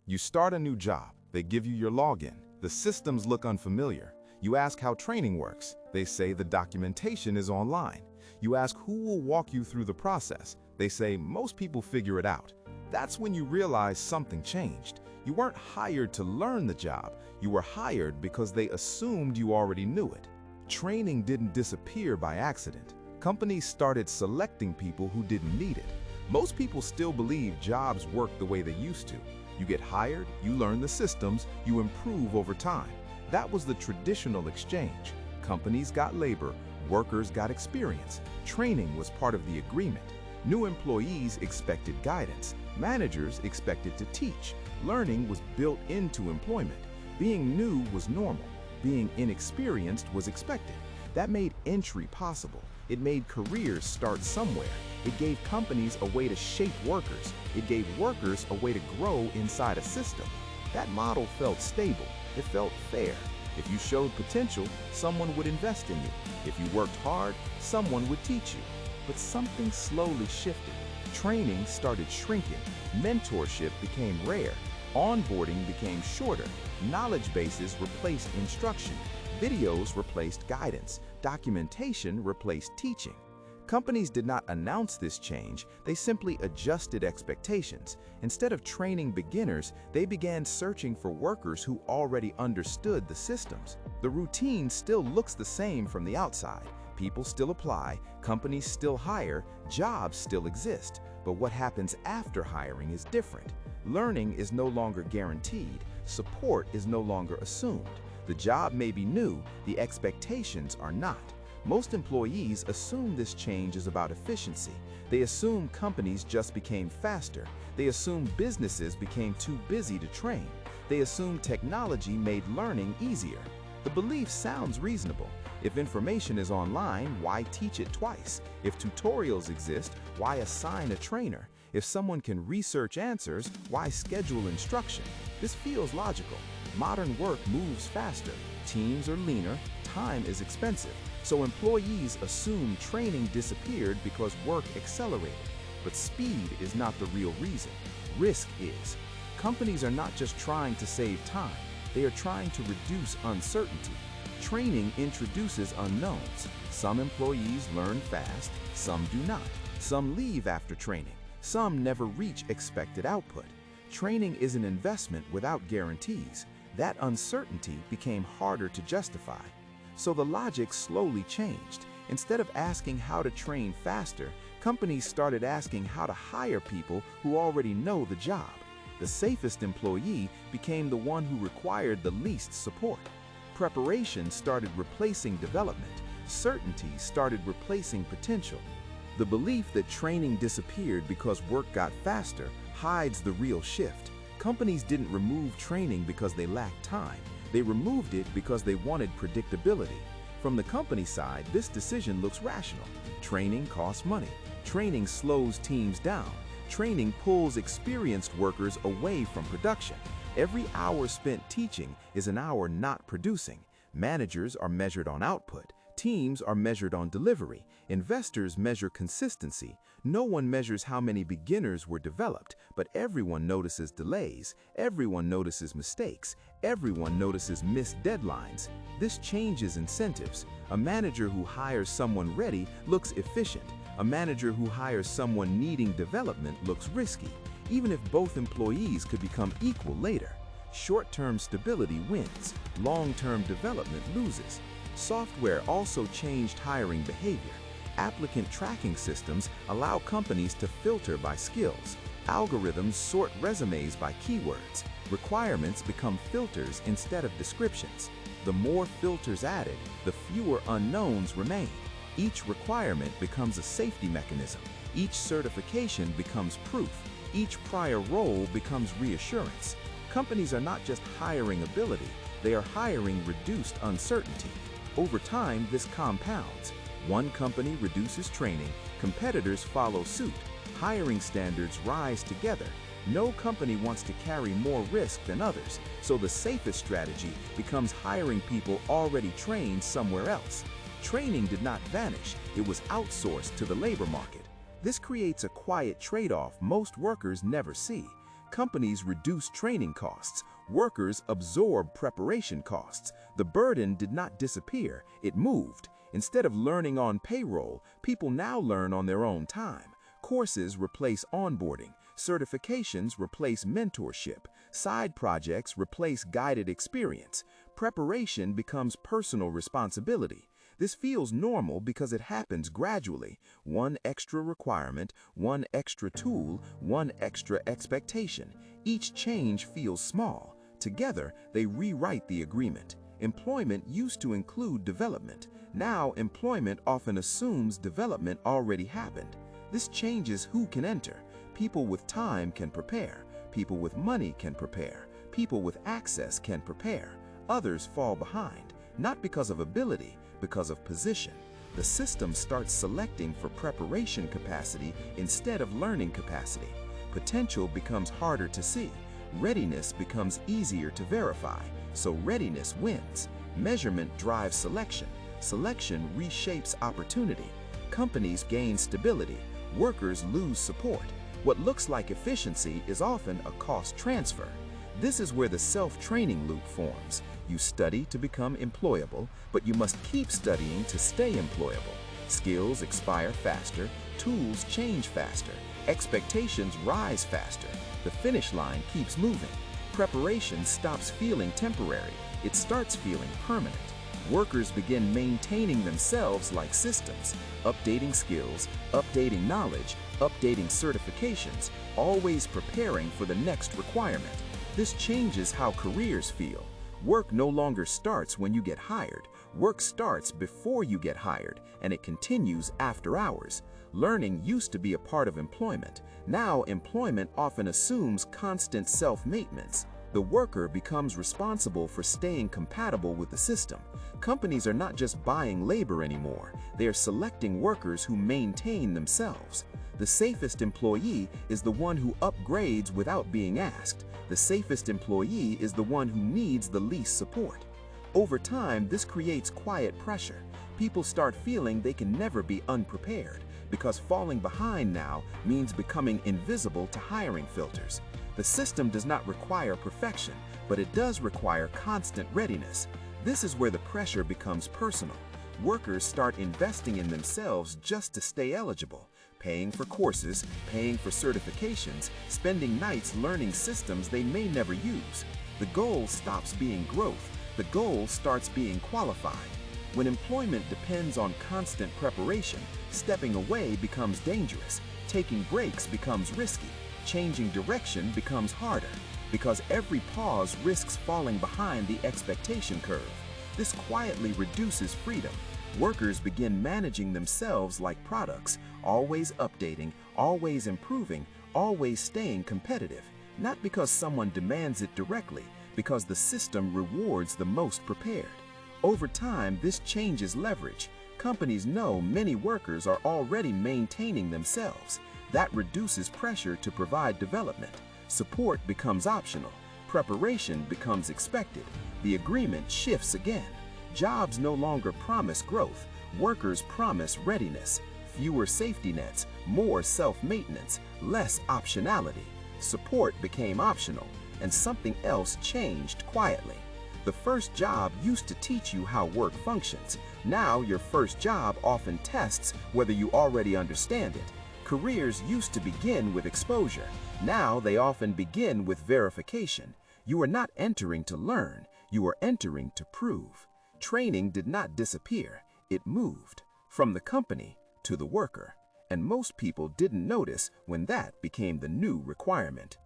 You start a new job. They give you your login. The systems look unfamiliar. You ask how training works. They say the documentation is online. You ask who will walk you through the process. They say most people figure it out. That's when you realize something changed. You weren't hired to learn the job. You were hired because they assumed you already knew it. Training didn't disappear by accident. Companies started selecting people who didn't need it. Most people still believe jobs work the way they used to. You get hired, you learn the systems, you improve over time. That was the traditional exchange. Companies got labor, workers got experience. Training was part of the agreement. New employees expected guidance. Managers expected to teach. Learning was built into employment. Being new was normal. Being inexperienced was expected. That made entry possible. It made careers start somewhere. It gave companies a way to shape workers. It gave workers a way to grow inside a system. That model felt stable. It felt fair. If you showed potential, someone would invest in you. If you worked hard, someone would teach you. But something slowly shifted. Training started shrinking. Mentorship became rare. Onboarding became shorter. Knowledge bases replaced instruction. Videos replaced guidance. Documentation replaced teaching. Companies did not announce this change, they simply adjusted expectations. Instead of training beginners, they began searching for workers who already understood the systems. The routine still looks the same from the outside. People still apply, companies still hire, jobs still exist. But what happens after hiring is different. Learning is no longer guaranteed. Support is no longer assumed. The job may be new, the expectations are not. Most employees assume this change is about efficiency. They assume companies just became faster. They assume businesses became too busy to train. They assume technology made learning easier. The belief sounds reasonable. If information is online, why teach it twice? If tutorials exist, why assign a trainer? If someone can research answers, why schedule instruction? This feels logical. Modern work moves faster. Teams are leaner. Time is expensive. So employees assume training disappeared because work accelerated. But speed is not the real reason. Risk is. Companies are not just trying to save time. They are trying to reduce uncertainty. Training introduces unknowns. Some employees learn fast, some do not. Some leave after training. Some never reach expected output. Training is an investment without guarantees. That uncertainty became harder to justify. So the logic slowly changed. Instead of asking how to train faster, companies started asking how to hire people who already know the job. The safest employee became the one who required the least support. Preparation started replacing development. Certainty started replacing potential. The belief that training disappeared because work got faster hides the real shift. Companies didn't remove training because they lacked time. They removed it because they wanted predictability. From the company side, this decision looks rational. Training costs money. Training slows teams down. Training pulls experienced workers away from production. Every hour spent teaching is an hour not producing. Managers are measured on output. Teams are measured on delivery. Investors measure consistency. No one measures how many beginners were developed, but everyone notices delays. Everyone notices mistakes. Everyone notices missed deadlines. This changes incentives. A manager who hires someone ready looks efficient. A manager who hires someone needing development looks risky, even if both employees could become equal later. Short-term stability wins. Long-term development loses. Software also changed hiring behavior. Applicant tracking systems allow companies to filter by skills. Algorithms sort resumes by keywords. Requirements become filters instead of descriptions. The more filters added, the fewer unknowns remain. Each requirement becomes a safety mechanism. Each certification becomes proof. Each prior role becomes reassurance. Companies are not just hiring ability, they are hiring reduced uncertainty. Over time, this compounds. One company reduces training, competitors follow suit. Hiring standards rise together. No company wants to carry more risk than others, so the safest strategy becomes hiring people already trained somewhere else. Training did not vanish, it was outsourced to the labor market. This creates a quiet trade-off most workers never see. Companies reduced training costs. Workers absorbed preparation costs. The burden did not disappear, it moved. Instead of learning on payroll, people now learn on their own time. Courses replace onboarding. Certifications replace mentorship. Side projects replace guided experience. Preparation becomes personal responsibility. This feels normal because it happens gradually. One extra requirement, one extra tool, one extra expectation. Each change feels small. Together, they rewrite the agreement. Employment used to include development. Now, employment often assumes development already happened. This changes who can enter. People with time can prepare. People with money can prepare. People with access can prepare. Others fall behind, not because of ability, because of position. The system starts selecting for preparation capacity instead of learning capacity. Potential becomes harder to see. Readiness becomes easier to verify, so readiness wins. Measurement drives selection. Selection reshapes opportunity. Companies gain stability. Workers lose support. What looks like efficiency is often a cost transfer. This is where the self-training loop forms. You study to become employable, but you must keep studying to stay employable. Skills expire faster, tools change faster, expectations rise faster. The finish line keeps moving. Preparation stops feeling temporary, it starts feeling permanent. Workers begin maintaining themselves like systems, updating skills, updating knowledge, updating certifications, always preparing for the next requirement. This changes how careers feel. Work no longer starts when you get hired. Work starts before you get hired, and it continues after hours. Learning used to be a part of employment. Now, employment often assumes constant self-maintenance. The worker becomes responsible for staying compatible with the system. Companies are not just buying labor anymore. They are selecting workers who maintain themselves. The safest employee is the one who upgrades without being asked. The safest employee is the one who needs the least support. Over time, this creates quiet pressure. People start feeling they can never be unprepared, because falling behind now means becoming invisible to hiring filters. The system does not require perfection, but it does require constant readiness. This is where the pressure becomes personal. Workers start investing in themselves just to stay eligible, paying for courses, paying for certifications, spending nights learning systems they may never use. The goal stops being growth. The goal starts being qualified. When employment depends on constant preparation, stepping away becomes dangerous. Taking breaks becomes risky. Changing direction becomes harder, because every pause risks falling behind the expectation curve. This quietly reduces freedom. Workers begin managing themselves like products, always updating, always improving, always staying competitive. Not because someone demands it directly, because the system rewards the most prepared. Over time, this changes leverage. Companies know many workers are already maintaining themselves. That reduces pressure to provide development. Support becomes optional. Preparation becomes expected. The agreement shifts again. Jobs no longer promise growth. Workers promise readiness. Fewer safety nets, more self-maintenance, less optionality. Support became optional, and something else changed quietly. The first job used to teach you how work functions. Now your first job often tests whether you already understand it. Careers used to begin with exposure. Now they often begin with verification. You are not entering to learn, you are entering to prove. Training did not disappear, it moved from the company to the worker. And most people didn't notice when that became the new requirement.